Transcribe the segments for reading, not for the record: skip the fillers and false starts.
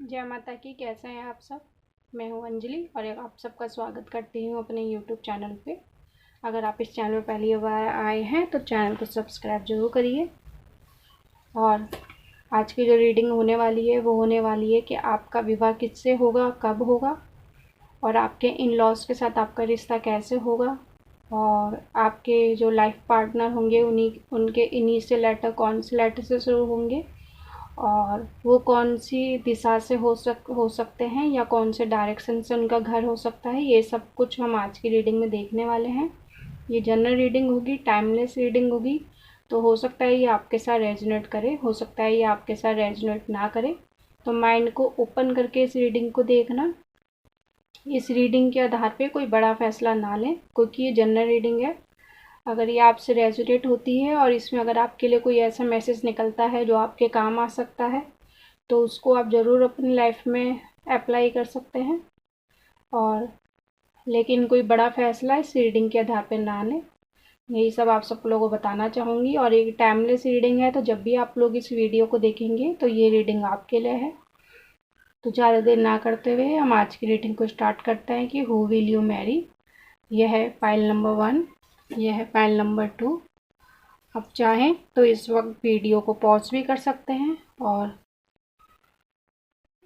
जय माता की। कैसे हैं आप सब। मैं हूं अंजलि और आप सबका स्वागत करती हूं अपने यूट्यूब चैनल पे। अगर आप इस चैनल पर पहली बार आए हैं तो चैनल को सब्सक्राइब जरूर करिए। और आज की जो रीडिंग होने वाली है वो होने वाली है कि आपका विवाह किससे होगा, कब होगा, और आपके इन लॉज के साथ आपका रिश्ता कैसे होगा, और आपके जो लाइफ पार्टनर होंगे उनके इनिशियल लेटर कौन से लेटर से शुरू होंगे, और वो कौन सी दिशा से हो सकते हैं या कौन से डायरेक्शन से उनका घर हो सकता है। ये सब कुछ हम आज की रीडिंग में देखने वाले हैं। ये जनरल रीडिंग होगी, टाइमलेस रीडिंग होगी। तो हो सकता है ये आपके साथ रेजोनेट करे, हो सकता है ये आपके साथ रेजोनेट ना करे। तो माइंड को ओपन करके इस रीडिंग को देखना। इस रीडिंग के आधार पे कोई बड़ा फैसला ना लें, क्योंकि ये जनरल रीडिंग है। अगर ये आपसे रेजोनेट होती है और इसमें अगर आपके लिए कोई ऐसा मैसेज निकलता है जो आपके काम आ सकता है, तो उसको आप ज़रूर अपनी लाइफ में अप्लाई कर सकते हैं। और लेकिन कोई बड़ा फैसला इस रीडिंग के आधार पर ना लें। यही सब आप सब लोगों को बताना चाहूँगी। और एक टाइमलेस रीडिंग है, तो जब भी आप लोग इस वीडियो को देखेंगे तो ये रीडिंग आपके लिए है। तो ज़्यादा देर ना करते हुए हम आज की रीडिंग को स्टार्ट करते हैं कि हु विल यू मैरी। यह है पाइल नंबर 1, यह है पाइल नंबर 2। आप चाहें तो इस वक्त वीडियो को पॉज भी कर सकते हैं और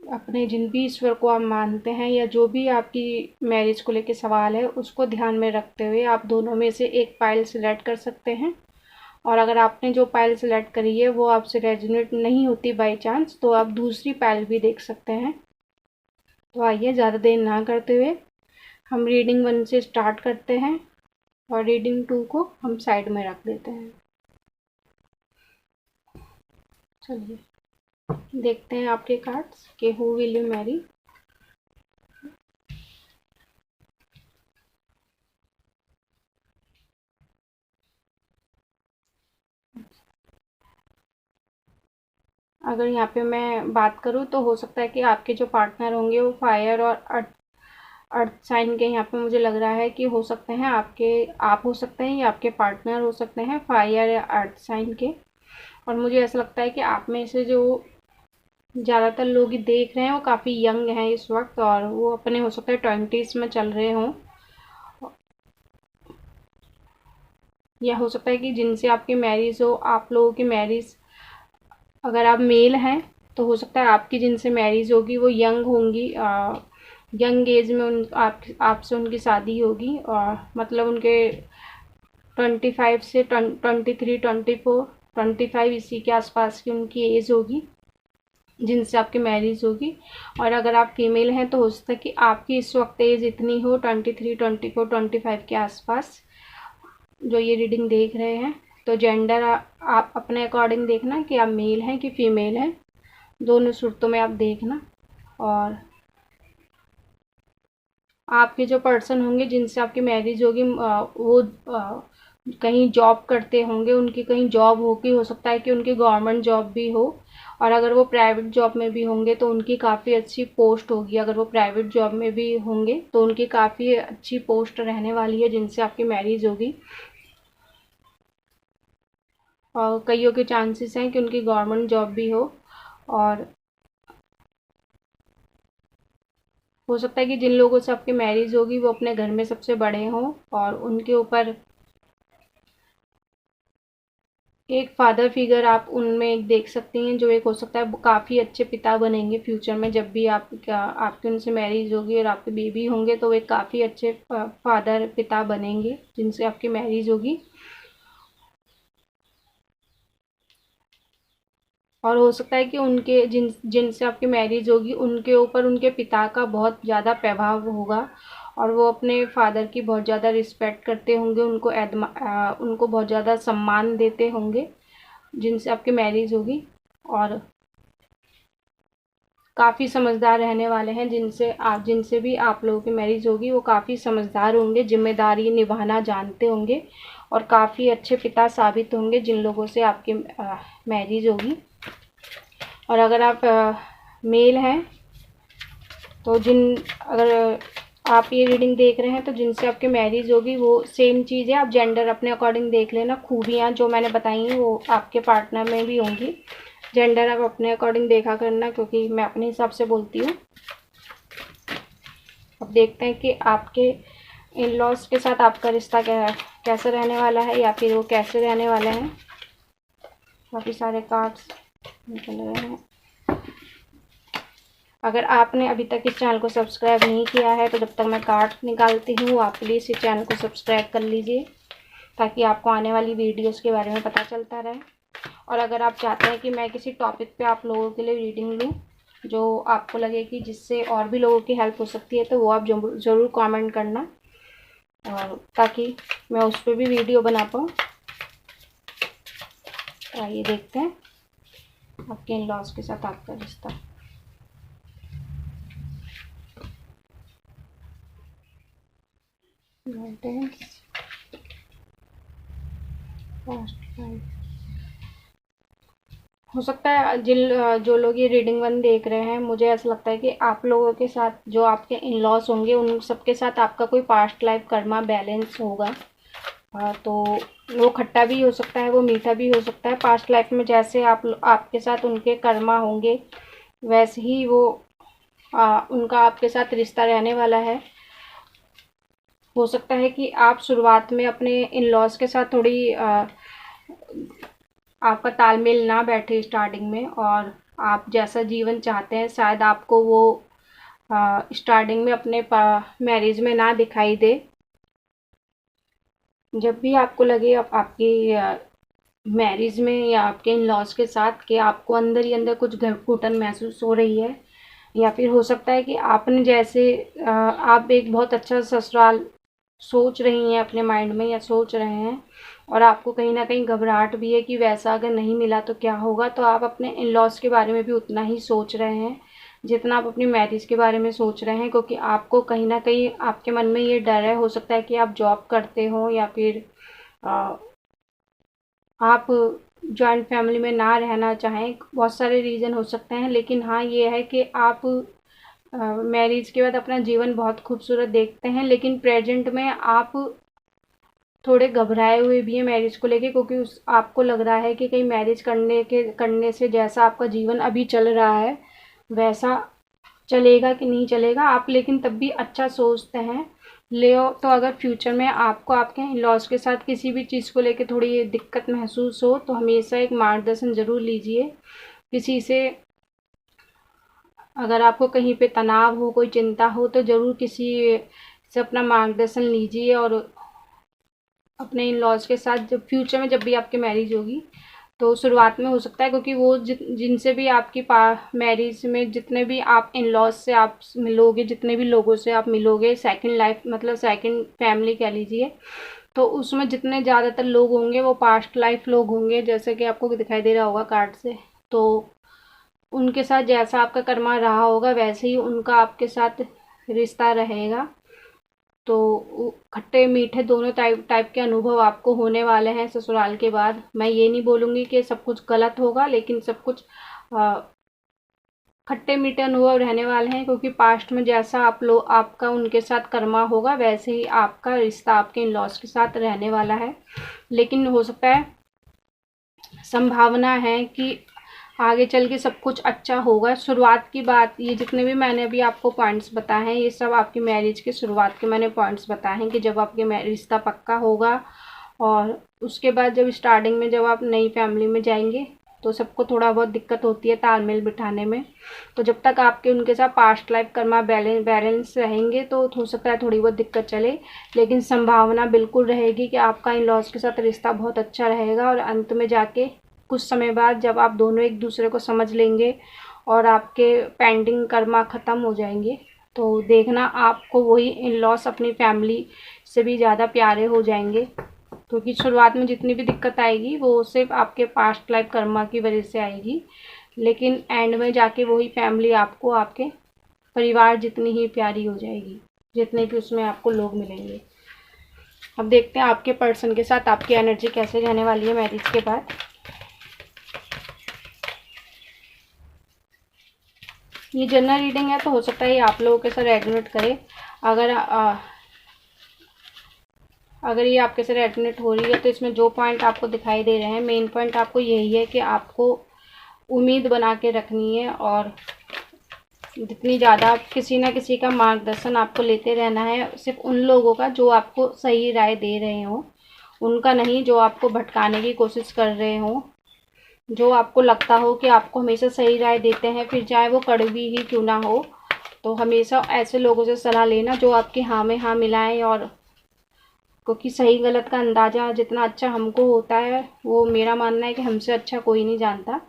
अपने जिन भी ईश्वर को आप मानते हैं या जो भी आपकी मैरिज को लेके सवाल है उसको ध्यान में रखते हुए आप दोनों में से एक पाइल सिलेक्ट कर सकते हैं। और अगर आपने जो पाइल सिलेक्ट करी है वो आपसे रेजोनेट नहीं होती बाई चांस, तो आप दूसरी पाइल भी देख सकते हैं। तो आइए ज़्यादा देर ना करते हुए हम रीडिंग 1 से स्टार्ट करते हैं और रीडिंग 2 को हम साइड में रख देते हैं। चलिए देखते हैं आपके कार्ड्स कि हु विल यू मैरी। अगर यहाँ पे मैं बात करूँ तो हो सकता है कि आपके जो पार्टनर होंगे वो फायर और अर्थ साइन के। यहाँ पे मुझे लग रहा है कि हो सकते हैं आप हो सकते हैं या आपके पार्टनर हो सकते हैं फायर या अर्थ साइन के। और मुझे ऐसा लगता है कि आप में से जो ज़्यादातर लोग देख रहे हैं वो काफ़ी यंग हैं इस वक्त, और वो अपने हो सकता है 20s में चल रहे हों, या हो सकता है कि जिनसे आपकी मैरिज हो, आप लोगों की मैरिज, अगर आप मेल हैं तो हो सकता है आपकी जिनसे मैरिज होगी वो यंग होंगी। यंग एज में आपसे उनकी शादी होगी, और मतलब उनके 25 से 23, 24, 25 इसी के आसपास की उनकी एज होगी जिनसे आपकी मैरिज होगी। और अगर आप फीमेल हैं तो हो सकता है कि आपकी इस वक्त एज इतनी हो, 23, 24, 25 के आसपास जो ये रीडिंग देख रहे हैं। तो जेंडर आप अपने अकॉर्डिंग देखना कि आप मेल हैं कि फीमेल हैं, दोनों सूरतों में आप देखना। और आपके जो पर्सन होंगे जिनसे आपकी मैरिज होगी वो कहीं जॉब करते होंगे, उनकी कहीं जॉब होगी, हो सकता है कि उनकी गवर्नमेंट जॉब भी हो। और अगर वो प्राइवेट जॉब में भी होंगे तो उनकी काफ़ी अच्छी पोस्ट होगी। अगर वो प्राइवेट जॉब में भी होंगे तो उनकी काफ़ी अच्छी पोस्ट रहने वाली है जिनसे आपकी मैरिज होगी। और कईयों के चांसेस हैं कि उनकी गवर्नमेंट जॉब भी हो। और हो सकता है कि जिन लोगों से आपकी मैरिज होगी वो अपने घर में सबसे बड़े हों, और उनके ऊपर एक फादर फिगर आप उनमें एक देख सकती हैं, जो एक हो सकता है काफ़ी अच्छे पिता बनेंगे फ्यूचर में। जब भी आपकी उनसे मैरिज होगी और आपके बेबी होंगे तो वे काफ़ी अच्छे फादर पिता बनेंगे जिनसे आपकी मैरिज होगी। और हो सकता है कि उनके जिनसे आपकी मैरिज होगी उनके ऊपर उनके पिता का बहुत ज़्यादा प्रभाव होगा, और वो अपने फादर की बहुत ज़्यादा रिस्पेक्ट करते होंगे, उनको बहुत ज़्यादा सम्मान देते होंगे जिनसे आपकी मैरिज होगी। और काफ़ी समझदार रहने वाले हैं जिनसे भी आप लोगों की मैरिज होगी, वो काफ़ी समझदार होंगे, जिम्मेदारी निभाना जानते होंगे, और काफ़ी अच्छे पिता साबित होंगे जिन लोगों से आपकी मैरिज होगी। और अगर आप मेल हैं तो अगर आप ये रीडिंग देख रहे हैं तो जिनसे आपकी मैरिज होगी वो सेम चीज़ है। आप जेंडर अपने अकॉर्डिंग देख लेना। खूबियाँ जो मैंने बताई हैं वो आपके पार्टनर में भी होंगी, जेंडर आप अपने अकॉर्डिंग देखा करना, क्योंकि मैं अपने हिसाब से बोलती हूँ। अब देखते हैं कि आपके इन लॉज के साथ आपका रिश्ता कैसे रहने वाला है, या फिर वो कैसे रहने वाले हैं। काफ़ी सारे कार्ड्स निकल रहे हैं। अगर आपने अभी तक इस चैनल को सब्सक्राइब नहीं किया है तो जब तक मैं कार्ड निकालती हूँ आप प्लीज़ इस चैनल को सब्सक्राइब कर लीजिए, ताकि आपको आने वाली वीडियोस के बारे में पता चलता रहे। और अगर आप चाहते हैं कि मैं किसी टॉपिक पे आप लोगों के लिए रीडिंग लूँ जो आपको लगे कि जिससे और भी लोगों की हेल्प हो सकती है, तो वो आप ज़रूर कमेंट करना, और ताकि मैं उस पर भी वीडियो बना पाऊँ। आइए देखते हैं आपके इन लॉज के साथ आपका रिश्ता। हो सकता है जो लोग ये रीडिंग वन देख रहे हैं, मुझे ऐसा लगता है कि आप लोगों के साथ जो आपके इन लॉज होंगे उन सबके साथ आपका कोई पास्ट लाइफ कर्मा बैलेंस होगा। तो वो खट्टा भी हो सकता है, वो मीठा भी हो सकता है। पास्ट लाइफ में जैसे आपके साथ उनके कर्मा होंगे वैसे ही वो उनका आपके साथ रिश्ता रहने वाला है। हो सकता है कि आप शुरुआत में अपने इन लॉज के साथ थोड़ी आपका तालमेल ना बैठे स्टार्टिंग में, और आप जैसा जीवन चाहते हैं शायद आपको वो स्टार्टिंग में अपने मैरिज में ना दिखाई दे। जब भी आपको लगे आपकी मैरिज में या आपके इन लॉज के साथ कि आपको अंदर ही अंदर कुछ घुटन महसूस हो रही है, या फिर हो सकता है कि आपने जैसे आप एक बहुत अच्छा ससुराल सोच रही हैं अपने माइंड में या सोच रहे हैं, और आपको कहीं ना कहीं घबराहट भी है कि वैसा अगर नहीं मिला तो क्या होगा। तो आप अपने इन लॉज के बारे में भी उतना ही सोच रहे हैं जितना आप अपनी मैरिज के बारे में सोच रहे हैं, क्योंकि आपको कहीं ना कहीं आपके मन में ये डर है। हो सकता है कि आप जॉब करते हो या फिर आप जॉइंट फैमिली में ना रहना चाहें। बहुत सारे रीज़न हो सकते हैं, लेकिन हाँ ये है कि आप मैरिज के बाद अपना जीवन बहुत खूबसूरत देखते हैं, लेकिन प्रेजेंट में आप थोड़े घबराए हुए भी हैं मैरिज को लेके, क्योंकि आपको लग रहा है कि कहीं मैरिज करने से जैसा आपका जीवन अभी चल रहा है वैसा चलेगा कि नहीं चलेगा आप, लेकिन तब भी अच्छा सोचते हैं ले। तो अगर फ्यूचर में आपको आपके इन लॉज के साथ किसी भी चीज़ को लेके थोड़ी दिक्कत महसूस हो तो हमेशा एक मार्गदर्शन ज़रूर लीजिए किसी से। अगर आपको कहीं पे तनाव हो, कोई चिंता हो, तो ज़रूर किसी से अपना मार्गदर्शन लीजिए। और अपने इन लॉज के साथ जब फ्यूचर में जब भी आपकी मैरिज होगी, तो शुरुआत में हो सकता है क्योंकि वो जिनसे भी आपकी मैरिज में जितने भी आप इन लॉज से आप मिलोगे, जितने भी लोगों से आप मिलोगे, सेकंड लाइफ मतलब सेकंड फैमिली कह लीजिए, तो उसमें जितने ज़्यादातर लोग होंगे वो पास्ट लाइफ लोग होंगे, जैसे कि आपको दिखाई दे रहा होगा कार्ड से। तो उनके साथ जैसा आपका कर्मा रहा होगा वैसे ही उनका आपके साथ रिश्ता रहेगा। तो खट्टे मीठे दोनों टाइप के अनुभव आपको होने वाले हैं ससुराल के बाद। मैं ये नहीं बोलूँगी कि सब कुछ गलत होगा, लेकिन सब कुछ खट्टे मीठे अनुभव रहने वाले हैं, क्योंकि पास्ट में जैसा आपका उनके साथ कर्मा होगा वैसे ही आपका रिश्ता आपके इन लॉज के साथ रहने वाला है। लेकिन हो सकता है, संभावना है कि आगे चल के सब कुछ अच्छा होगा। शुरुआत की बात, ये जितने भी मैंने अभी आपको पॉइंट्स बताए हैं ये सब आपकी मैरिज के शुरुआत के मैंने पॉइंट्स बताए हैं कि जब आपके रिश्ता पक्का होगा, और उसके बाद जब स्टार्टिंग में जब आप नई फैमिली में जाएंगे तो सबको थोड़ा बहुत दिक्कत होती है तालमेल बिठाने में। तो जब तक आपके उनके साथ पास्ट लाइफ कर्मा बैलेंस रहेंगे तो हो सकता है थोड़ी बहुत दिक्कत चले, लेकिन संभावना बिल्कुल रहेगी कि आपका इन लॉज के साथ रिश्ता बहुत अच्छा रहेगा। और अंत में जाके कुछ समय बाद जब आप दोनों एक दूसरे को समझ लेंगे और आपके पेंडिंग कर्मा ख़त्म हो जाएंगे, तो देखना आपको वही इन लॉज अपनी फैमिली से भी ज़्यादा प्यारे हो जाएंगे। क्योंकि शुरुआत में जितनी भी दिक्कत आएगी वो सिर्फ आपके पास्ट लाइफ कर्मा की वजह से आएगी, लेकिन एंड में जाके वही फैमिली आपको आपके परिवार जितनी ही प्यारी हो जाएगी, जितने भी उसमें आपको लोग मिलेंगे। अब देखते हैं आपके पर्सन के साथ आपकी एनर्जी कैसे रहने वाली है मैरिज के बाद। ये जनरल रीडिंग है तो हो सकता है ये आप लोगों के साथ रेजोनेट करे। अगर ये आपके साथ रेजोनेट हो रही है तो इसमें जो पॉइंट आपको दिखाई दे रहे हैं, मेन पॉइंट आपको यही है कि आपको उम्मीद बना के रखनी है, और जितनी ज़्यादा आप किसी ना किसी का मार्गदर्शन आपको लेते रहना है, सिर्फ उन लोगों का जो आपको सही राय दे रहे हो, उनका नहीं जो आपको भटकाने की कोशिश कर रहे हो। जो आपको लगता हो कि आपको हमेशा सही राय देते हैं, फिर चाहे वो कड़वी ही क्यों ना हो, तो हमेशा ऐसे लोगों से सलाह लेना जो आपकी हाँ में हाँ मिलाएं। और क्योंकि सही गलत का अंदाज़ा जितना अच्छा हमको होता है, वो मेरा मानना है कि हमसे अच्छा कोई नहीं जानता।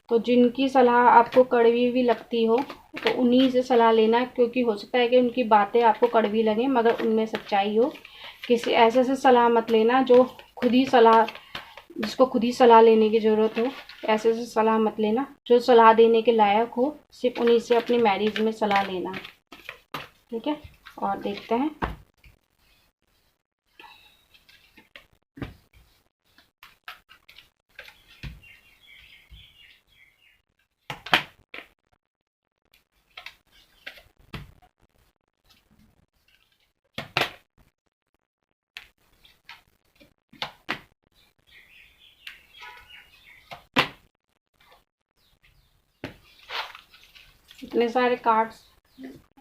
तो जिनकी सलाह आपको कड़वी भी लगती हो तो उन्हीं से सलाह लेना, क्योंकि हो सकता है कि उनकी बातें आपको कड़वी लगें मगर उनमें सच्चाई हो। किसी ऐसे से सलाह मत लेना जो खुद ही सलाह जिसको खुद ही सलाह लेने की ज़रूरत हो। ऐसे से सलाह मत लेना, जो सलाह देने के लायक हो सिर्फ उन्हीं से अपनी मैरिज में सलाह लेना। ठीक है, और देखते हैं। इतने सारे कार्ड्स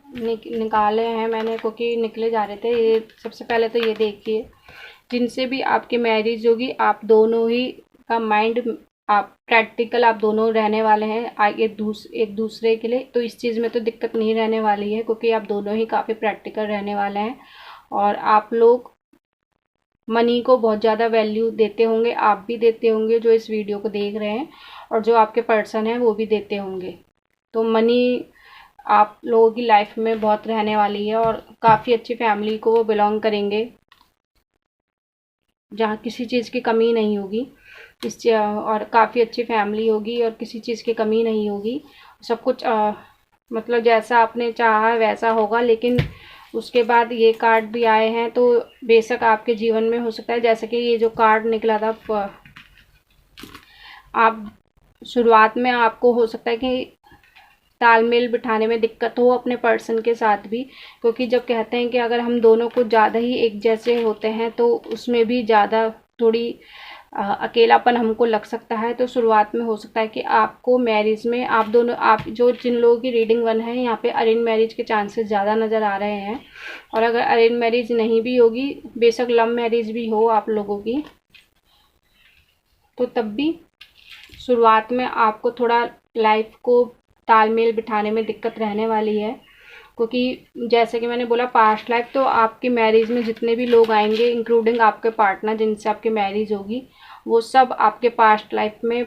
निकाले हैं मैंने, क्योंकि निकले जा रहे थे। ये सबसे पहले तो ये देखिए, जिनसे भी आपकी मैरिज होगी आप दोनों ही का माइंड, आप प्रैक्टिकल आप दोनों रहने वाले हैं आगे एक दूसरे के लिए। तो इस चीज़ में तो दिक्कत नहीं रहने वाली है, क्योंकि आप दोनों ही काफ़ी प्रैक्टिकल रहने वाले हैं। और आप लोग मनी को बहुत ज़्यादा वैल्यू देते होंगे, आप भी देते होंगे जो इस वीडियो को देख रहे हैं, और जो आपके पर्सन हैं वो भी देते होंगे। तो मनी आप लोगों की लाइफ में बहुत रहने वाली है, और काफ़ी अच्छी फैमिली को वो बिलोंग करेंगे जहाँ किसी चीज़ की कमी नहीं होगी। और काफ़ी अच्छी फैमिली होगी और किसी चीज़ की कमी नहीं होगी। सब कुछ मतलब जैसा आपने चाहा वैसा होगा। लेकिन उसके बाद ये कार्ड भी आए हैं, तो बेशक आपके जीवन में हो सकता है, जैसे कि ये जो कार्ड निकला था, आप शुरुआत में आपको हो सकता है कि तालमेल बिठाने में दिक्कत हो अपने पर्सन के साथ भी, क्योंकि जब कहते हैं कि अगर हम दोनों कुछ ज़्यादा ही एक जैसे होते हैं तो उसमें भी ज़्यादा थोड़ी अकेलापन हमको लग सकता है। तो शुरुआत में हो सकता है कि आपको मैरिज में आप जो जिन लोगों की रीडिंग 1 है, यहाँ पे अरेंज मैरिज के चांसेस ज़्यादा नज़र आ रहे हैं। और अगर अरेंज मैरिज नहीं भी होगी, बेशक लव मैरिज भी हो आप लोगों की, तो तब भी शुरुआत में आपको थोड़ा लाइफ को तालमेल बिठाने में दिक्कत रहने वाली है। क्योंकि जैसे कि मैंने बोला, पास्ट लाइफ, तो आपकी मैरिज में जितने भी लोग आएंगे, इंक्लूडिंग आपके पार्टनर जिनसे आपकी मैरिज होगी, वो सब आपके पास्ट लाइफ में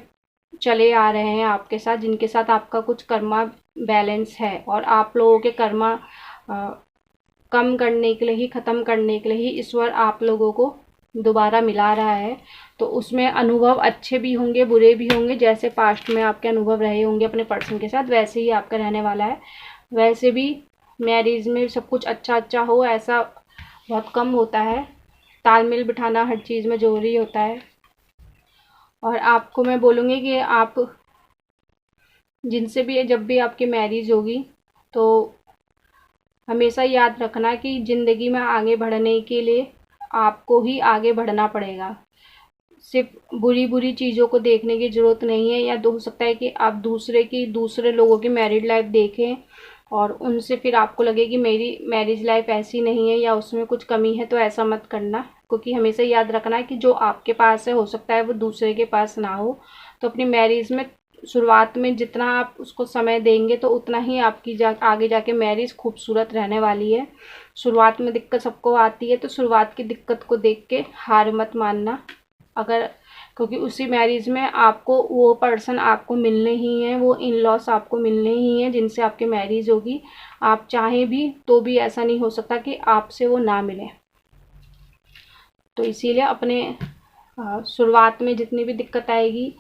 चले आ रहे हैं आपके साथ, जिनके साथ आपका कुछ कर्मा बैलेंस है। और आप लोगों के कर्मा कम करने के लिए ही, ख़त्म करने के लिए ही ईश्वर आप लोगों को दोबारा मिला रहा है। तो उसमें अनुभव अच्छे भी होंगे, बुरे भी होंगे। जैसे पास्ट में आपके अनुभव रहे होंगे अपने पर्सन के साथ, वैसे ही आपका रहने वाला है। वैसे भी मैरिज में सब कुछ अच्छा अच्छा हो ऐसा बहुत कम होता है। तालमेल बिठाना हर चीज़ में ज़रूरी होता है। और आपको मैं बोलूँगी कि आप जिनसे भी जब भी आपकी मैरिज होगी, तो हमेशा याद रखना कि ज़िंदगी में आगे बढ़ने के लिए आपको ही आगे बढ़ना पड़ेगा। सिर्फ बुरी बुरी चीज़ों को देखने की ज़रूरत नहीं है। या हो सकता है कि आप दूसरे लोगों की मैरिड लाइफ देखें और उनसे फिर आपको लगे कि मेरी मैरिज लाइफ ऐसी नहीं है या उसमें कुछ कमी है, तो ऐसा मत करना। क्योंकि हमेशा याद रखना है कि जो आपके पास है, हो सकता है वो दूसरे के पास ना हो। तो अपनी मैरिज में शुरुआत में जितना आप उसको समय देंगे, तो उतना ही आपकी आगे जाके मैरिज खूबसूरत रहने वाली है। शुरुआत में दिक्कत सबको आती है, तो शुरुआत की दिक्कत को देख के हार मत मानना। अगर क्योंकि उसी मैरिज में आपको वो पर्सन आपको मिलने ही हैं, वो इन लॉस आपको मिलने ही हैं जिनसे आपकी मैरिज होगी। आप चाहें भी तो भी ऐसा नहीं हो सकता कि आपसे वो ना मिले। तो इसीलिए अपने शुरुआत में जितनी भी दिक्कत आएगी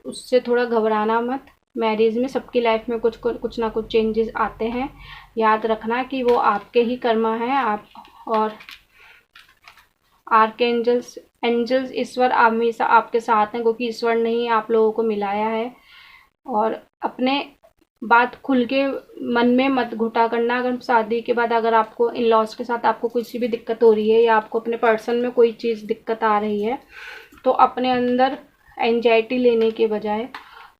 उससे थोड़ा घबराना मत। मैरिज में सबकी लाइफ में कुछ ना कुछ चेंजेस आते हैं। याद रखना कि वो आपके ही कर्मा हैं। आप और आर्कएंजल्स, एंजल्स, ईश्वर हमेशा आपके साथ हैं, क्योंकि ईश्वर ने ही आप लोगों को मिलाया है। और अपने बात खुल के मन में मत घुटा करना। अगर शादी के बाद अगर आपको इन लॉज के साथ आपको किसी भी दिक्कत हो रही है या आपको अपने पर्सन में कोई चीज़ दिक्कत आ रही है, तो अपने अंदर एंजाइटी लेने के बजाय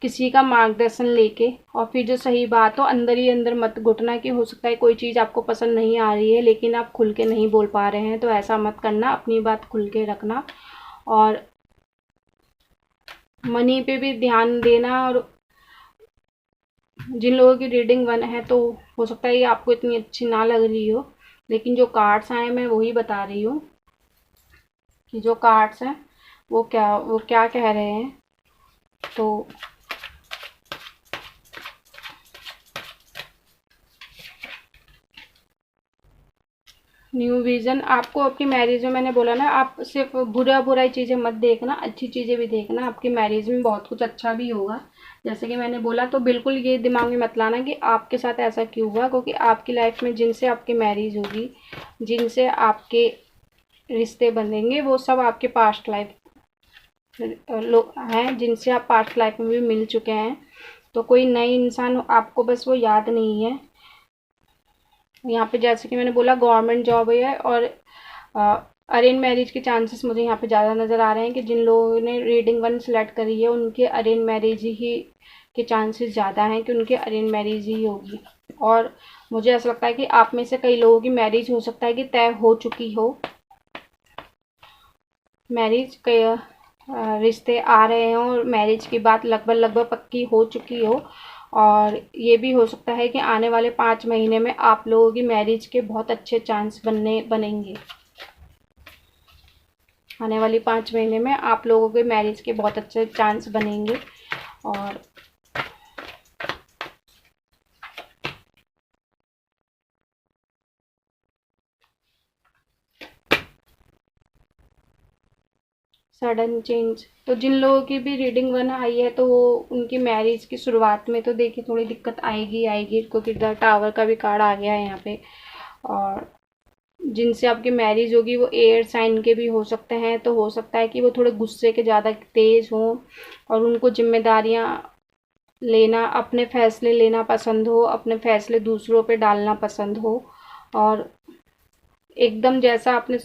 किसी का मार्गदर्शन लेके, और फिर जो सही बात हो अंदर ही अंदर मत घुटना, कि हो सकता है कोई चीज़ आपको पसंद नहीं आ रही है लेकिन आप खुल के नहीं बोल पा रहे हैं, तो ऐसा मत करना, अपनी बात खुल के रखना। और मनी पे भी ध्यान देना। और जिन लोगों की रीडिंग 1 है तो हो सकता है ये आपको इतनी अच्छी ना लग रही हो, लेकिन जो कार्ड्स आए मैं वही बता रही हूँ कि जो कार्ड्स हैं वो क्या कह रहे हैं। तो न्यू विज़न, आपको अपनी मैरिज में, मैंने बोला ना, आप सिर्फ बुरा चीज़ें मत देखना, अच्छी चीज़ें भी देखना। आपकी मैरिज में बहुत कुछ अच्छा भी होगा, जैसे कि मैंने बोला। तो बिल्कुल ये दिमाग में मत लाना कि आपके साथ ऐसा क्यों हुआ, क्योंकि आपकी लाइफ में जिनसे आपकी मैरिज होगी, जिनसे आपके रिश्ते बनेंगे, वो सब आपके पास्ट लाइफ लोग हैं, जिनसे आप पास्ट लाइफ में भी मिल चुके हैं। तो कोई नई इंसान आपको बस वो याद नहीं है। यहाँ पे जैसे कि मैंने बोला गवर्नमेंट जॉब है, और अरेंज मैरिज के चांसेस मुझे यहाँ पे ज़्यादा नज़र आ रहे हैं कि जिन लोगों ने रीडिंग 1 सेलेक्ट करी है उनके अरेंज मैरिज ही के चांसेस ज़्यादा हैं कि उनके अरेंज मैरिज ही होगी। और मुझे ऐसा लगता है कि आप में से कई लोगों की मैरिज हो सकता है कि तय हो चुकी हो, मैरिज के रिश्ते आ रहे हों और मैरिज की बात लगभग पक्की हो चुकी हो। और ये भी हो सकता है कि आने वाले 5 महीने में आप लोगों की मैरिज के बहुत अच्छे चांस बनेंगे। आने वाली 5 महीने में आप लोगों के मैरिज के बहुत अच्छे चांस बनेंगे। और सडन चेंज, तो जिन लोगों की भी रीडिंग 1 आई है तो वो उनकी मैरिज की शुरुआत में तो देखिए थोड़ी दिक्कत आएगी, क्योंकि द टावर का भी कार्ड आ गया है यहाँ पे। और जिनसे आपकी मैरिज होगी वो एयर साइन के भी हो सकते हैं, तो हो सकता है कि वो थोड़े गुस्से के ज़्यादा तेज़ हों और उनको जिम्मेदारियाँ लेना, अपने फैसले लेना पसंद हो, अपने फैसले दूसरों पे डालना पसंद हो। और एकदम जैसा आपने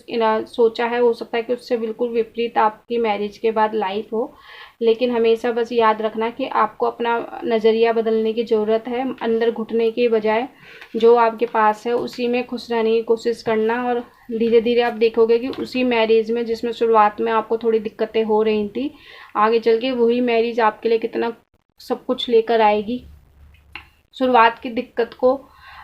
सोचा है हो सकता है कि उससे बिल्कुल विपरीत आपकी मैरिज के बाद लाइफ हो। लेकिन हमेशा बस याद रखना कि आपको अपना नज़रिया बदलने की ज़रूरत है, अंदर घुटने के बजाय जो आपके पास है उसी में खुश रहने की कोशिश करना। और धीरे धीरे आप देखोगे कि उसी मैरिज में जिसमें शुरुआत में आपको थोड़ी दिक्कतें हो रही थी, आगे चल के वही मैरिज आपके लिए कितना सब कुछ लेकर आएगी। शुरुआत की दिक्कत को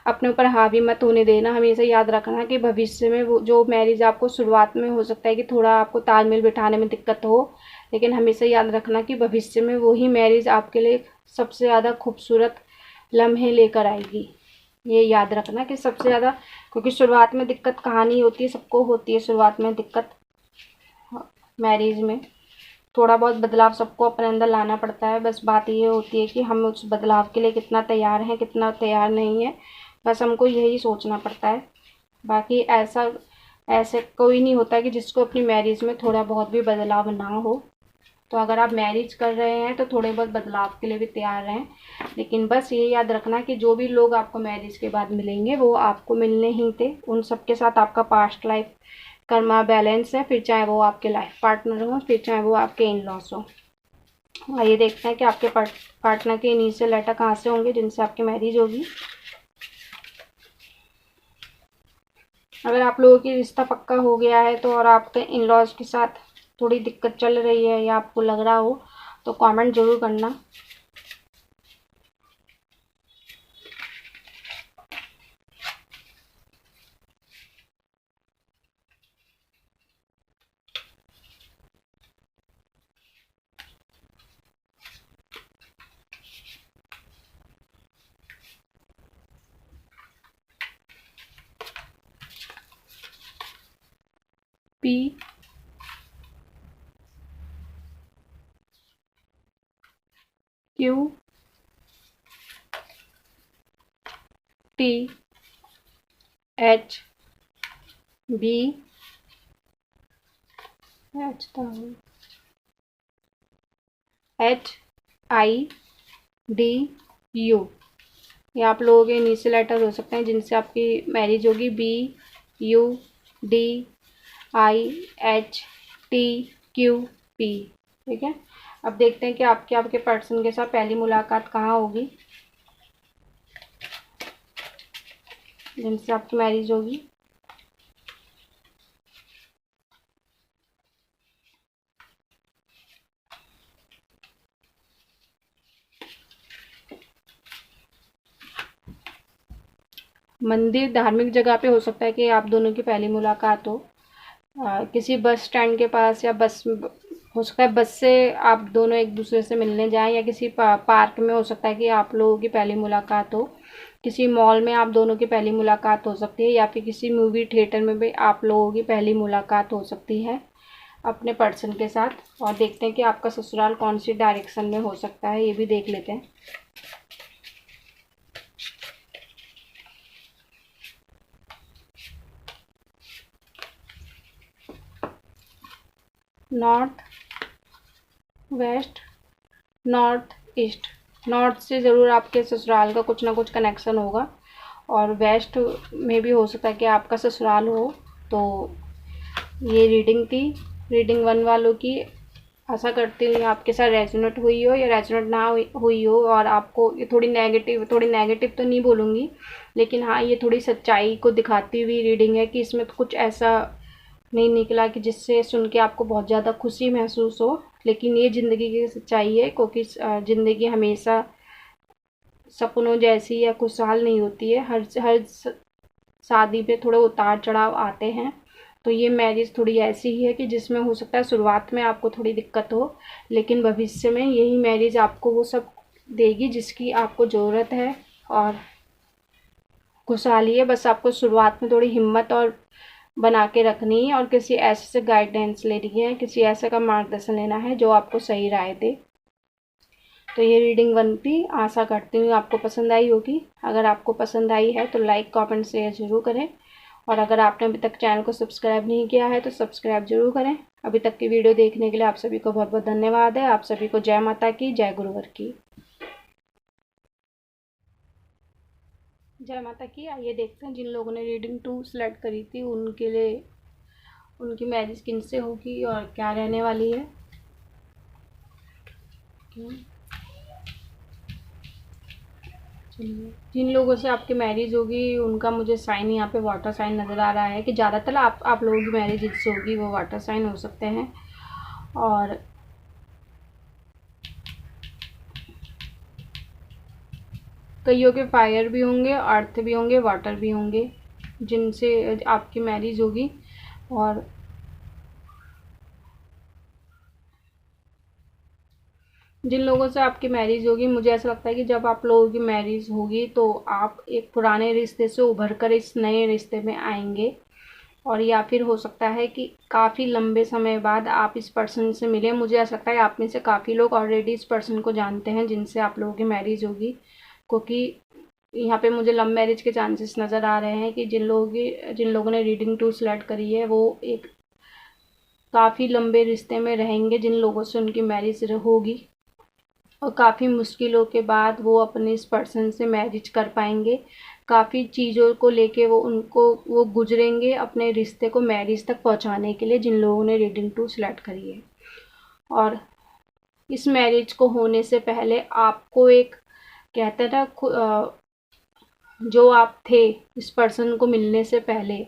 अपने ऊपर हावी मत होने देना। हमेशा याद रखना कि भविष्य में वो जो मैरिज आपको शुरुआत में हो सकता है कि थोड़ा आपको तालमेल बिठाने में दिक्कत हो, लेकिन हमेशा याद रखना कि भविष्य में वही मैरिज आपके लिए सबसे ज़्यादा खूबसूरत लम्हे लेकर आएगी। ये याद रखना कि सबसे ज़्यादा, क्योंकि शुरुआत में दिक्कत कहानी होती है, सबको होती है शुरुआत में दिक्कत मैरिज में। थोड़ा बहुत बदलाव सबको अपने अंदर लाना पड़ता है, बस बात ये होती है कि हम उस बदलाव के लिए कितना तैयार हैं, कितना तैयार नहीं है, बस हमको यही सोचना पड़ता है। बाकी ऐसे कोई नहीं होता कि जिसको अपनी मैरिज में थोड़ा बहुत भी बदलाव ना हो। तो अगर आप मैरिज कर रहे हैं तो थोड़े बहुत बदलाव के लिए भी तैयार रहें, लेकिन बस ये याद रखना कि जो भी लोग आपको मैरिज के बाद मिलेंगे वो आपको मिलने ही थे, उन सबके साथ आपका पास्ट लाइफ कर्मा बैलेंस है, फिर चाहे वो आपके लाइफ पार्टनर हो, फिर चाहे वो आपके इन लॉस हो। आइए देखते हैं कि आपके पार्टनर के इनिशियल लेटर कहाँ से होंगे जिनसे आपकी मैरिज होगी। अगर आप लोगों की रिश्ता पक्का हो गया है तो और आपके इन लॉज के साथ थोड़ी दिक्कत चल रही है या आपको लग रहा हो तो कमेंट ज़रूर करना। P Q T H B H I D U, ये आप लोगों के इनिशियल लेटर हो सकते हैं जिनसे आपकी मैरिज होगी। B U D I H T Q P, ठीक है। अब देखते हैं कि आपके आपके पर्सन के साथ पहली मुलाकात कहाँ होगी, जिनसे आपकी मैरिज होगी। मंदिर, धार्मिक जगह पे हो सकता है कि आप दोनों की पहली मुलाकात हो। किसी बस स्टैंड के पास, या बस हो सकता है बस से आप दोनों एक दूसरे से मिलने जाएं, या किसी पार्क में हो सकता है कि आप लोगों की पहली मुलाकात हो। किसी मॉल में आप दोनों की पहली मुलाकात हो सकती है, या फिर किसी मूवी थिएटर में भी आप लोगों की पहली मुलाकात हो सकती है अपने पर्सन के साथ। और देखते हैं कि आपका ससुराल कौन सी डायरेक्शन में हो सकता है, ये भी देख लेते हैं। North, west, north east. North से ज़रूर आपके ससुराल का कुछ ना कुछ कनेक्शन होगा, और वेस्ट में भी हो सकता है कि आपका ससुराल हो। तो ये रीडिंग थी, रीडिंग 1 वालों की। आशा करती हूँ आपके साथ रेजोनेट हुई हो, या रेजोनेट ना हुई हो, और आपको ये थोड़ी नेगेटिव तो नहीं बोलूँगी, लेकिन हाँ, ये थोड़ी सच्चाई को दिखाती हुई रीडिंग है कि इसमें कुछ ऐसा नहीं निकला कि जिससे सुन के आपको बहुत ज़्यादा खुशी महसूस हो। लेकिन ये ज़िंदगी की सच्चाई है, क्योंकि ज़िंदगी हमेशा सपनों जैसी या खुशहाल नहीं होती है। हर शादी पे थोड़े उतार चढ़ाव आते हैं। तो ये मैरिज थोड़ी ऐसी ही है कि जिसमें हो सकता है शुरुआत में आपको थोड़ी दिक्कत हो, लेकिन भविष्य में यही मैरिज आपको वो सब देगी जिसकी आपको ज़रूरत है, और खुशहाली है। बस आपको शुरुआत में थोड़ी हिम्मत और बना के रखनी है, और किसी ऐसे से गाइडेंस लेनी है, किसी ऐसे का मार्गदर्शन लेना है जो आपको सही राय दे। तो ये रीडिंग 1 थी। आशा करती हूँ आपको पसंद आई होगी। अगर आपको पसंद आई है तो लाइक, कमेंट, शेयर ज़रूर करें, और अगर आपने अभी तक चैनल को सब्सक्राइब नहीं किया है तो सब्सक्राइब ज़रूर करें। अभी तक की वीडियो देखने के लिए आप सभी को बहुत बहुत धन्यवाद है। आप सभी को जय माता की, जय गुरुवर की। जय माता की। आइए देखते हैं जिन लोगों ने रीडिंग 2 सेलेक्ट करी थी उनके लिए उनकी मैरिज किनसे होगी और क्या रहने वाली है। चलिए, जिन लोगों से आपकी मैरिज होगी उनका मुझे साइन यहाँ पे वाटर साइन नज़र आ रहा है कि ज़्यादातर आप लोगों की मैरिज जिससे होगी वो वाटर साइन हो सकते हैं। और कईयों के फायर भी होंगे, अर्थ भी होंगे, वाटर भी होंगे जिनसे आपकी मैरिज होगी। और जिन लोगों से आपकी मैरिज होगी, मुझे ऐसा लगता है कि जब आप लोगों की मैरिज होगी तो आप एक पुराने रिश्ते से उभर कर इस नए रिश्ते में आएंगे, और या फिर हो सकता है कि काफ़ी लंबे समय बाद आप इस पर्सन से मिलें। मुझे ऐसा लगता है आप में से काफ़ी लोग ऑलरेडी इस पर्सन को जानते हैं जिनसे आप लोगों की मैरिज होगी, क्योंकि यहाँ पे मुझे लव मैरिज के चांसेस नज़र आ रहे हैं कि जिन लोगों ने रीडिंग 2 सेलेक्ट करी है वो एक काफ़ी लंबे रिश्ते में रहेंगे जिन लोगों से उनकी मैरिज होगी, और काफ़ी मुश्किलों के बाद वो अपने इस पर्सन से मैरिज कर पाएंगे। काफ़ी चीज़ों को लेके वो गुजरेंगे अपने रिश्ते को मैरिज तक पहुंचाने के लिए, जिन लोगों ने रीडिंग 2 सेलेक्ट करी है। और इस मैरिज को होने से पहले आपको एक, कहते हैं ना, जो आप थे इस पर्सन को मिलने से पहले,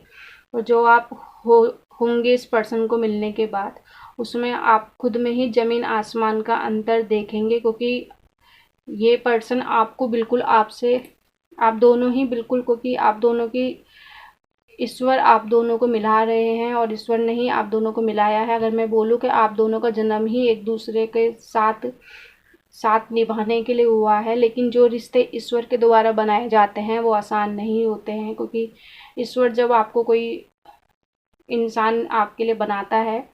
और जो आप हो होंगे इस पर्सन को मिलने के बाद, उसमें आप खुद में ही ज़मीन आसमान का अंतर देखेंगे, क्योंकि ये पर्सन आपको बिल्कुल आप दोनों ही बिल्कुल, क्योंकि आप दोनों की ईश्वर आप दोनों को मिला रहे हैं, और ईश्वर ने ही आप दोनों को मिलाया है। अगर मैं बोलूँ कि आप दोनों का जन्म ही एक दूसरे के साथ साथ निभाने के लिए हुआ है, लेकिन जो रिश्ते ईश्वर के द्वारा बनाए जाते हैं वो आसान नहीं होते हैं, क्योंकि ईश्वर जब आपको कोई इंसान आपके लिए बनाता है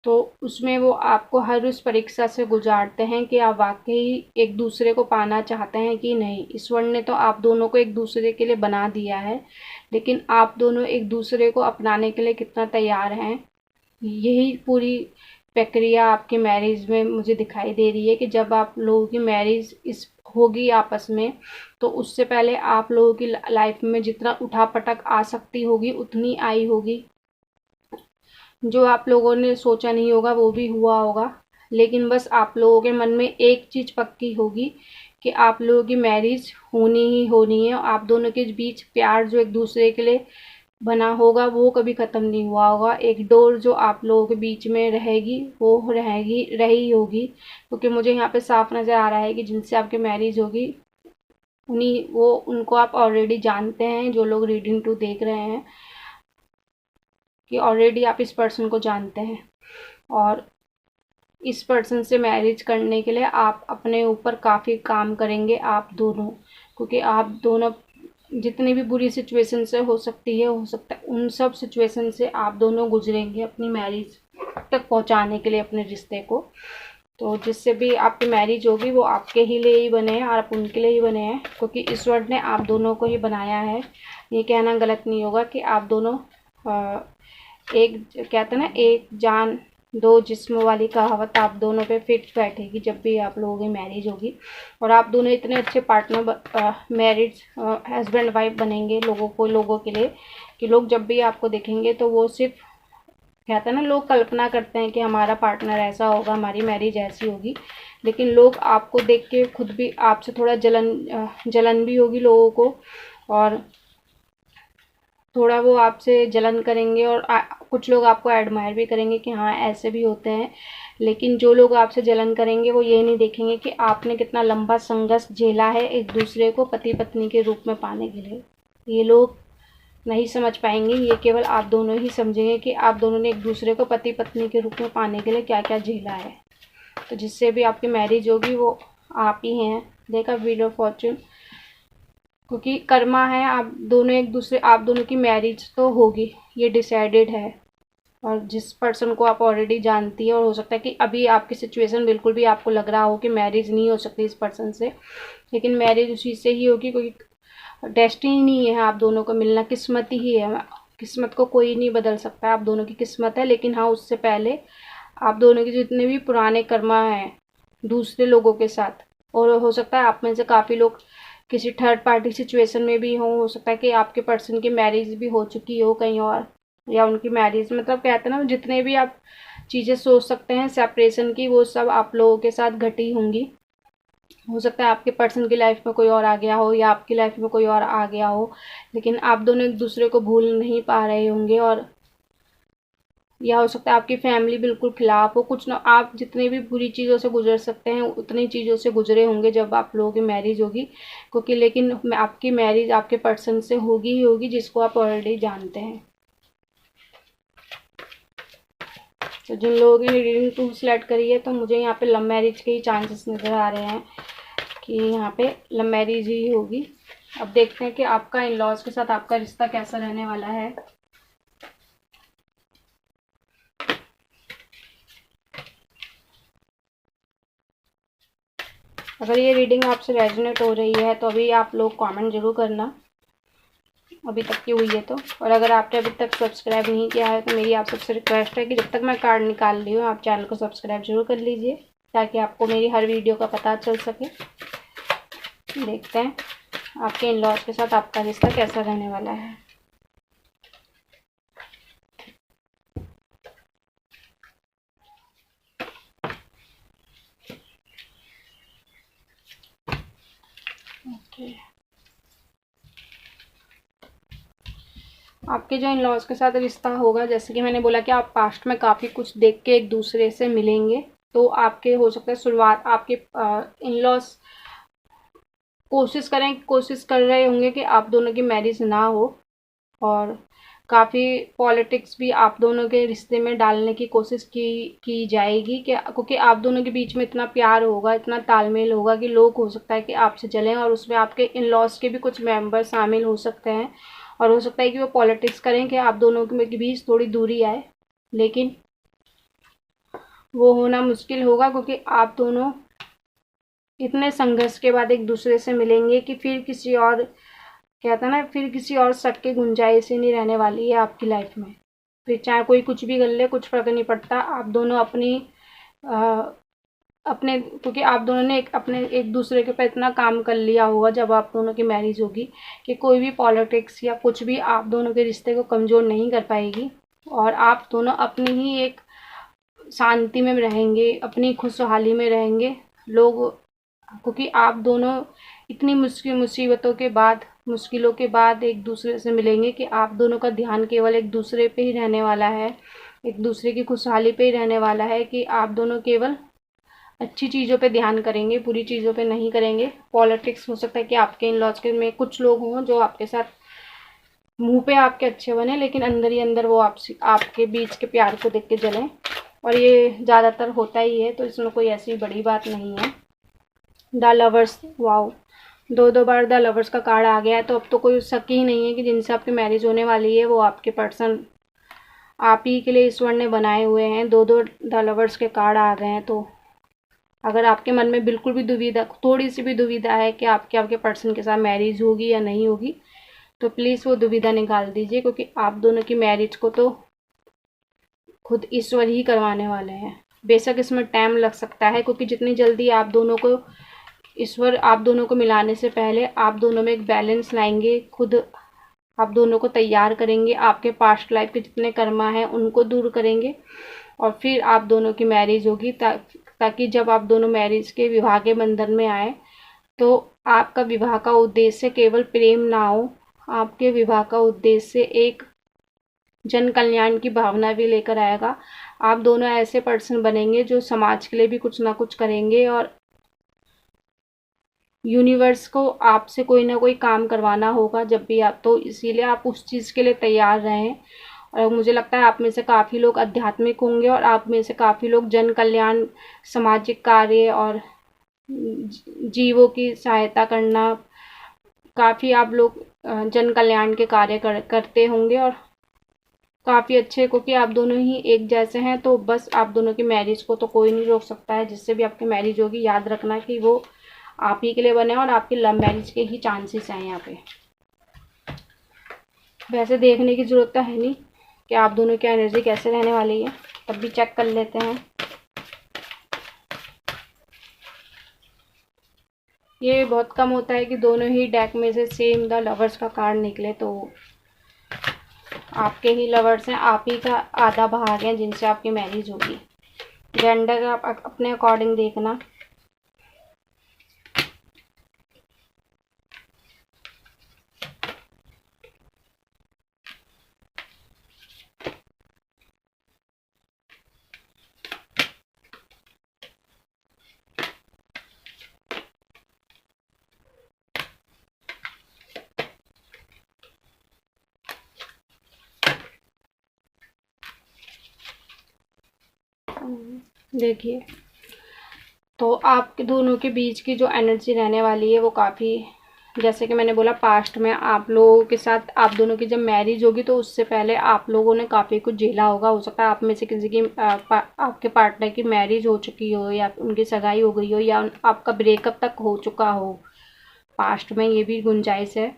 तो उसमें वो आपको हर उस परीक्षा से गुजारते हैं कि आप वाकई एक दूसरे को पाना चाहते हैं कि नहीं। ईश्वर ने तो आप दोनों को एक दूसरे के लिए बना दिया है, लेकिन आप दोनों एक दूसरे को अपनाने के लिए कितना तैयार हैं, यही पूरी प्रक्रिया आपकी मैरिज में मुझे दिखाई दे रही है। कि जब आप लोगों की मैरिज इस होगी आपस में, तो उससे पहले आप लोगों की लाइफ में जितना उठापटक आ सकती होगी उतनी आई होगी। जो आप लोगों ने सोचा नहीं होगा वो भी हुआ होगा, लेकिन बस आप लोगों के मन में एक चीज़ पक्की होगी कि आप लोगों की मैरिज होनी ही होनी है। आप दोनों के बीच प्यार जो एक दूसरे के लिए बना होगा वो कभी ख़त्म नहीं हुआ होगा। एक डोर जो आप लोगों के बीच में रहेगी वो रहेगी रही होगी, क्योंकि मुझे यहाँ पे साफ नज़र आ रहा है कि जिनसे आपकी मैरिज होगी उनको आप ऑलरेडी जानते हैं। जो लोग रीडिंग 2 देख रहे हैं कि ऑलरेडी आप इस पर्सन को जानते हैं, और इस पर्सन से मैरिज करने के लिए आप अपने ऊपर काफ़ी काम करेंगे आप दोनों, क्योंकि आप दोनों जितनी भी बुरी सिचुएशन से हो सकता है उन सब सिचुएशन से आप दोनों गुजरेंगे अपनी मैरिज तक पहुंचाने के लिए अपने रिश्ते को। तो जिससे भी आपकी मैरिज होगी वो आपके ही लिए ही बने हैं और आप उनके लिए ही बने हैं, क्योंकि ईश्वर ने आप दोनों को ही बनाया है। ये कहना गलत नहीं होगा कि आप दोनों एक कहते हैं ना, एक जान दो जिस्म वाली कहावत आप दोनों पे फिट बैठेगी जब भी आप लोगों की मैरिज होगी। और आप दोनों इतने अच्छे पार्टनर मैरिज हस्बैंड वाइफ बनेंगे लोगों के लिए कि लोग जब भी आपको देखेंगे तो वो सिर्फ कहते हैं ना, लोग कल्पना करते हैं कि हमारा पार्टनर ऐसा होगा, हमारी मैरिज ऐसी होगी, लेकिन लोग आपको देख के खुद भी आपसे थोड़ा जलन भी होगी लोगों को, और थोड़ा वो आपसे जलन करेंगे, और कुछ लोग आपको एडमायर भी करेंगे कि हाँ ऐसे भी होते हैं। लेकिन जो लोग आपसे जलन करेंगे वो ये नहीं देखेंगे कि आपने कितना लंबा संघर्ष झेला है एक दूसरे को पति पत्नी के रूप में पाने के लिए। ये लोग नहीं समझ पाएंगे, ये केवल आप दोनों ही समझेंगे कि आप दोनों ने एक दूसरे को पति पत्नी के रूप में पाने के लिए क्या क्या झेला है। तो जिससे भी आपकी मैरिज होगी वो आप ही हैं। देखा व्हील ऑफ फॉर्चून, क्योंकि कर्मा है, आप दोनों की मैरिज तो होगी, ये डिसाइडेड है। और जिस पर्सन को आप ऑलरेडी जानती है, और हो सकता है कि अभी आपकी सिचुएशन बिल्कुल भी आपको लग रहा हो कि मैरिज नहीं हो सकती इस पर्सन से, लेकिन मैरिज उसी से ही होगी, क्योंकि डेस्टिनी है आप दोनों को मिलना, किस्मत ही है। किस्मत को कोई नहीं बदल सकता, आप दोनों की किस्मत है। लेकिन हाँ, उससे पहले आप दोनों के जितने भी पुराने कर्मा हैं दूसरे लोगों के साथ, और हो सकता है आप में से काफ़ी लोग किसी थर्ड पार्टी सिचुएशन में भी हो सकता है कि आपके पर्सन की मैरिज भी हो चुकी हो कहीं और, या उनकी मैरिज मतलब कहते हैं ना, जितने भी आप चीज़ें सोच सकते हैं सेपरेशन की वो सब आप लोगों के साथ घटी होंगी। हो सकता है आपके पर्सन की लाइफ में कोई और आ गया हो या आपकी लाइफ में कोई और आ गया हो, लेकिन आप दोनों एक दूसरे को भूल नहीं पा रहे होंगे। और या हो सकता है आपकी फैमिली बिल्कुल खिलाफ हो, कुछ ना, आप जितनी भी बुरी चीज़ों से गुजर सकते हैं उतनी चीज़ों से गुजरे होंगे जब आप लोगों की मैरिज होगी, क्योंकि लेकिन आपकी मैरिज आपके पर्सन से होगी ही होगी जिसको आप ऑलरेडी जानते हैं। तो जिन लोगों की रीडिंग 2 सिलेक्ट करी है, तो मुझे यहाँ पे लव मैरिज के ही चांसेस नज़र आ रहे हैं कि यहाँ पे लव मैरिज ही होगी। अब देखते हैं कि आपका इन लॉज के साथ आपका रिश्ता कैसा रहने वाला है। अगर ये रीडिंग आपसे रेजोनेट हो रही है तो अभी आप लोग कमेंट जरूर करना, अभी तक की हुई है तो। और अगर आपने अभी तक सब्सक्राइब नहीं किया है तो मेरी आप सबसे रिक्वेस्ट है कि जब तक मैं कार्ड निकाल रही हूँ आप चैनल को सब्सक्राइब जरूर कर लीजिए, ताकि आपको मेरी हर वीडियो का पता चल सके। देखते हैं आपके इन लॉज के साथ आपका रिश्ता कैसा रहने वाला है। आपके जो इन लॉज के साथ रिश्ता होगा, जैसे कि मैंने बोला कि आप पास्ट में काफ़ी कुछ देख के एक दूसरे से मिलेंगे, तो आपके हो सकता है शुरुआत आपके इन लॉज कोशिश कर रहे होंगे कि आप दोनों की मैरिज ना हो, और काफ़ी पॉलिटिक्स भी आप दोनों के रिश्ते में डालने की कोशिश की जाएगी, कि क्योंकि आप दोनों के बीच में इतना प्यार होगा, इतना तालमेल होगा कि लोग हो सकता है कि आपसे जलें, और उसमें आपके इन लॉज के भी कुछ मेंबर शामिल हो सकते हैं। और हो सकता है कि वो पॉलिटिक्स करें कि आप दोनों के बीच थोड़ी दूरी आए, लेकिन वो होना मुश्किल होगा, क्योंकि आप दोनों इतने संघर्ष के बाद एक दूसरे से मिलेंगे कि फिर किसी और कहता है ना, फिर किसी और शक की गुंजाइश ही नहीं रहने वाली है आपकी लाइफ में। फिर चाहे कोई कुछ भी कर ले, कुछ फ़र्क नहीं पड़ता। आप दोनों अपने क्योंकि आप दोनों ने अपने एक दूसरे के ऊपर इतना काम कर लिया होगा जब आप दोनों की मैरिज होगी, कि कोई भी पॉलिटिक्स या कुछ भी आप दोनों के रिश्ते को कमज़ोर नहीं कर पाएगी। और आप दोनों अपनी ही एक शांति में रहेंगे, अपनी खुशहाली में रहेंगे लोग, क्योंकि आप दोनों इतनी मुश्किलों के बाद एक दूसरे से मिलेंगे कि आप दोनों का ध्यान केवल एक दूसरे पे ही रहने वाला है, एक दूसरे की खुशहाली पे ही रहने वाला है, कि आप दोनों केवल अच्छी चीज़ों पे ध्यान करेंगे, बुरी चीज़ों पे नहीं करेंगे। पॉलिटिक्स हो सकता है कि आपके इन लॉज के में कुछ लोग हों जो आपके साथ मुंह पे आपके अच्छे बने, लेकिन अंदर ही अंदर वो आपके बीच के प्यार को देख के जलें, और ये ज़्यादातर होता ही है, तो इसमें कोई ऐसी बड़ी बात नहीं है। द लवर्स, वाओ, दो बार द लवर्स का कार्ड आ गया है, तो अब तो कोई शक ही नहीं है कि जिनसे आपकी मैरिज होने वाली है वो आपके पर्सन आप ही के लिए ईश्वर ने बनाए हुए हैं। दो द लवर्स के कार्ड आ गए हैं, तो अगर आपके मन में बिल्कुल भी दुविधा, थोड़ी सी भी दुविधा है कि आपके पर्सन के साथ मैरिज होगी या नहीं होगी, तो प्लीज़ वो दुविधा निकाल दीजिए, क्योंकि आप दोनों की मैरिज को तो खुद ईश्वर ही करवाने वाले हैं। बेशक इसमें टाइम लग सकता है, क्योंकि जितनी जल्दी आप दोनों को ईश्वर आप दोनों को मिलाने से पहले आप दोनों में एक बैलेंस लाएंगे, खुद आप दोनों को तैयार करेंगे, आपके पास्ट लाइफ के जितने कर्मा हैं उनको दूर करेंगे, और फिर आप दोनों की मैरिज होगी, ताकि जब आप दोनों मैरिज के विवाह के बंधन में आए तो आपका विवाह का उद्देश्य केवल प्रेम ना हो, आपके विवाह का उद्देश्य एक जन कल्याण की भावना भी लेकर आएगा। आप दोनों ऐसे पर्सन बनेंगे जो समाज के लिए भी कुछ ना कुछ करेंगे, और यूनिवर्स को आपसे कोई ना कोई काम करवाना होगा जब भी आप, तो इसीलिए आप उस चीज़ के लिए तैयार रहें। और मुझे लगता है आप में से काफ़ी लोग आध्यात्मिक होंगे, और आप में से काफ़ी लोग जन कल्याण, सामाजिक कार्य और जीवों की सहायता करना, काफ़ी आप लोग जन कल्याण के कार्य करते होंगे, और काफ़ी अच्छे, क्योंकि आप दोनों ही एक जैसे हैं, तो बस आप दोनों की मैरिज को तो कोई नहीं रोक सकता है। जिससे भी आपकी मैरिज होगी, याद रखना कि वो आप ही के लिए बने, और आपकी लव मैरिज के ही चांसेस हैं यहाँ पे। वैसे देखने की ज़रूरत तो है नहीं कि आप दोनों की एनर्जी कैसे रहने वाली है, तब भी चेक कर लेते हैं। ये बहुत कम होता है कि दोनों ही डेक में से सेम द लवर्स का कार्ड निकले, तो आपके ही लवर्स हैं, आप ही का आधा भाग है जिनसे आपकी मैरिज होगी। जेंडर आप अपने अकॉर्डिंग देखना। देखिए, तो आपके दोनों के बीच की जो एनर्जी रहने वाली है वो काफ़ी, जैसे कि मैंने बोला, पास्ट में आप लोगों के साथ आप दोनों की जब मैरिज होगी तो उससे पहले आप लोगों ने काफ़ी कुछ झेला होगा। हो सकता है आप में से किसी की आपके पार्टनर की मैरिज हो चुकी हो, या उनकी सगाई हो गई हो, या आपका ब्रेकअप तक हो चुका हो पास्ट में। ये भी गुंजाइश है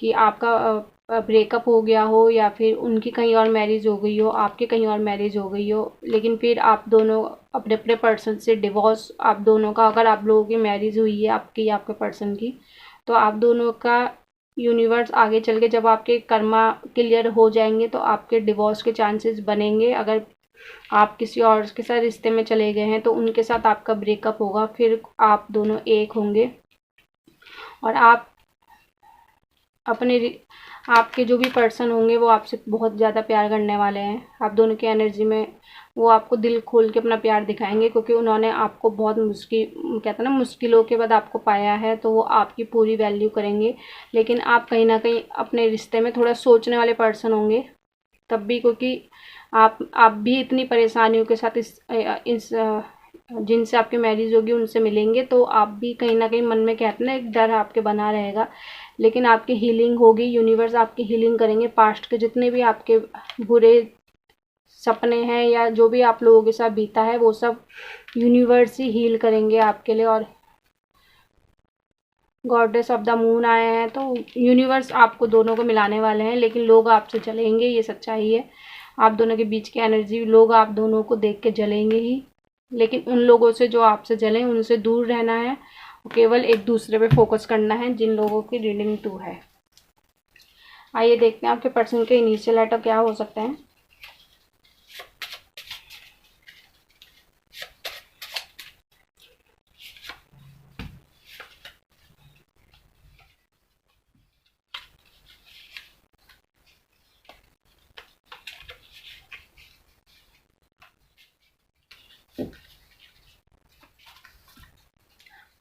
कि आपका ब्रेकअप हो गया हो, या फिर उनकी कहीं और मैरिज हो गई हो, आपके कहीं और मैरिज हो गई हो, लेकिन फिर आप दोनों अपने अपने पर्सन से डिवोर्स, आप दोनों का, अगर आप लोगों की मैरिज हुई है आपकी या आपके पर्सन की, तो आप दोनों का यूनिवर्स आगे चल के जब आपके कर्मा क्लियर हो जाएंगे तो आपके डिवोर्स के चांसेस बनेंगे। अगर आप किसी और के साथ रिश्ते में चले गए हैं तो उनके साथ आपका ब्रेकअप होगा, फिर आप दोनों एक होंगे, और आप अपने आपके जो भी पर्सन होंगे वो आपसे बहुत ज़्यादा प्यार करने वाले हैं। आप दोनों की एनर्जी में वो आपको दिल खोल के अपना प्यार दिखाएंगे, क्योंकि उन्होंने आपको बहुत कहते हैं ना, मुश्किलों के बाद आपको पाया है, तो वो आपकी पूरी वैल्यू करेंगे। लेकिन आप कहीं ना कहीं अपने रिश्ते में थोड़ा सोचने वाले पर्सन होंगे तब भी, क्योंकि आप भी इतनी परेशानियों के साथ इस जिनसे आपकी मैरिज होगी उनसे मिलेंगे, तो आप भी कहीं ना कहीं मन में, कहते हैं ना, एक डर आपके बना रहेगा। लेकिन आपकी हीलिंग होगी, यूनिवर्स आपकी हीलिंग करेंगे। पास्ट के जितने भी आपके बुरे सपने हैं या जो भी आप लोगों के साथ बीता है वो सब यूनिवर्स ही हील करेंगे आपके लिए। और गॉडेस ऑफ द मून आए हैं, तो यूनिवर्स आपको दोनों को मिलाने वाले हैं, लेकिन लोग आपसे जलेंगे, ये सच्चाई है। आप दोनों के बीच की एनर्जी, लोग आप दोनों को देख के जलेंगे ही, लेकिन उन लोगों से जो आपसे जलें उनसे दूर रहना है, केवल एक दूसरे पे फोकस करना है, जिन लोगों की रीडिंग 2 है। आइए देखते हैं आपके पर्सन के इनिशियल लेटर क्या हो सकते हैं।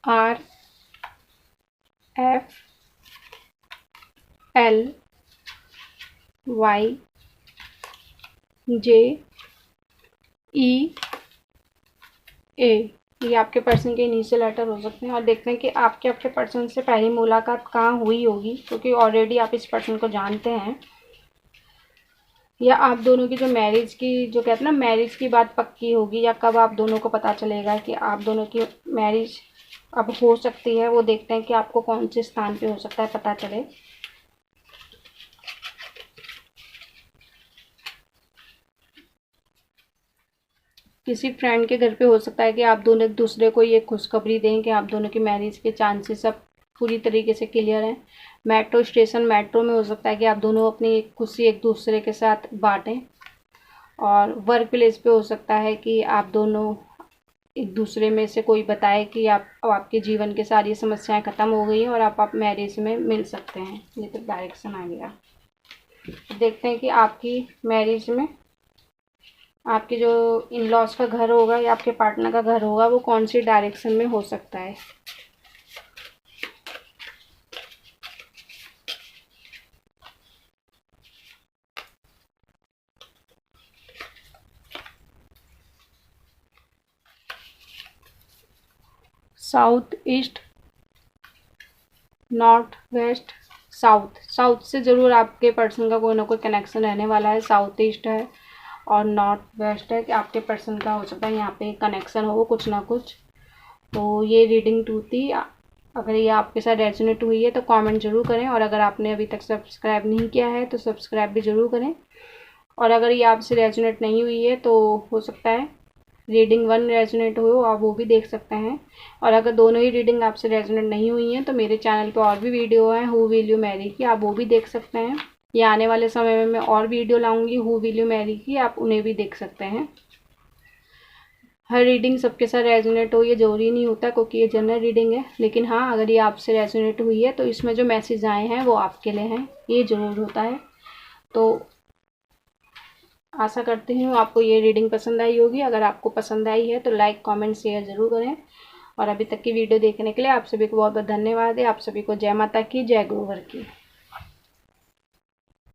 RFLYJEA, ये आपके पर्सन के इनिशियल लेटर हो सकते हैं। और देखते हैं कि आपके पर्सन से पहली मुलाकात कहाँ हुई होगी, क्योंकि ऑलरेडी आप इस पर्सन को जानते हैं, या आप दोनों की जो मैरिज की, जो कहते हैं ना, मैरिज की बात पक्की होगी, या कब आप दोनों को पता चलेगा कि आप दोनों की मैरिज अब हो सकती है। वो देखते हैं कि आपको कौन से स्थान पे हो सकता है पता चले। किसी फ्रेंड के घर पे हो सकता है कि आप दोनों एक दूसरे को ये खुशखबरी दें कि आप दोनों की मैरिज के चांसेस अब पूरी तरीके से क्लियर हैं। मेट्रो स्टेशन, मेट्रो में हो सकता है कि आप दोनों अपनी खुशी एक दूसरे के साथ बांटें। और वर्क प्लेस पे हो सकता है कि आप दोनों एक दूसरे में से कोई बताए कि आपके जीवन की सारी समस्याएं ख़त्म हो गई हैं और आप मैरिज में मिल सकते हैं। ये तो डायरेक्शन आ गया। देखते हैं कि आपकी मैरिज में आपके जो इन लॉज का घर होगा या आपके पार्टनर का घर होगा वो कौन सी डायरेक्शन में हो सकता है। South east, north west, south से ज़रूर आपके पर्सन का कोई ना कोई कनेक्शन रहने वाला है। साउथ ईस्ट है और नॉर्थ वेस्ट है कि आपके पर्सन का हो सकता है यहाँ पे कनेक्शन हो कुछ ना कुछ। तो ये रीडिंग 2 थी। अगर ये आपके साथ रेजोनेट हुई है तो कमेंट ज़रूर करें, और अगर आपने अभी तक सब्सक्राइब नहीं किया है तो सब्सक्राइब भी ज़रूर करें। और अगर ये आपसे रेजोनेट नहीं हुई है तो हो सकता है रीडिंग 1 रेजोनेट हो, आप वो भी देख सकते हैं। और अगर दोनों ही रीडिंग आपसे रेजोनेट नहीं हुई हैं तो मेरे चैनल पे और भी वीडियो है हु विल यू मैरी की, आप वो भी देख सकते हैं। या आने वाले समय में मैं और वीडियो लाऊंगी हु विल यू मैरी की, आप उन्हें भी देख सकते हैं। हर रीडिंग सबके साथ रेजोनेट हो ये ज़रूरी नहीं होता, क्योंकि ये जनरल रीडिंग है। लेकिन हाँ, अगर ये आपसे रेजोनेट हुई है तो इसमें जो मैसेज आए हैं वो आपके लिए हैं, ये ज़रूर होता है। तो आशा करती हूँ आपको ये रीडिंग पसंद आई होगी। अगर आपको पसंद आई है तो लाइक, कमेंट, शेयर ज़रूर करें। और अभी तक की वीडियो देखने के लिए आप सभी को बहुत बहुत धन्यवाद है। आप सभी को जय माता की, जय गुरुवर की।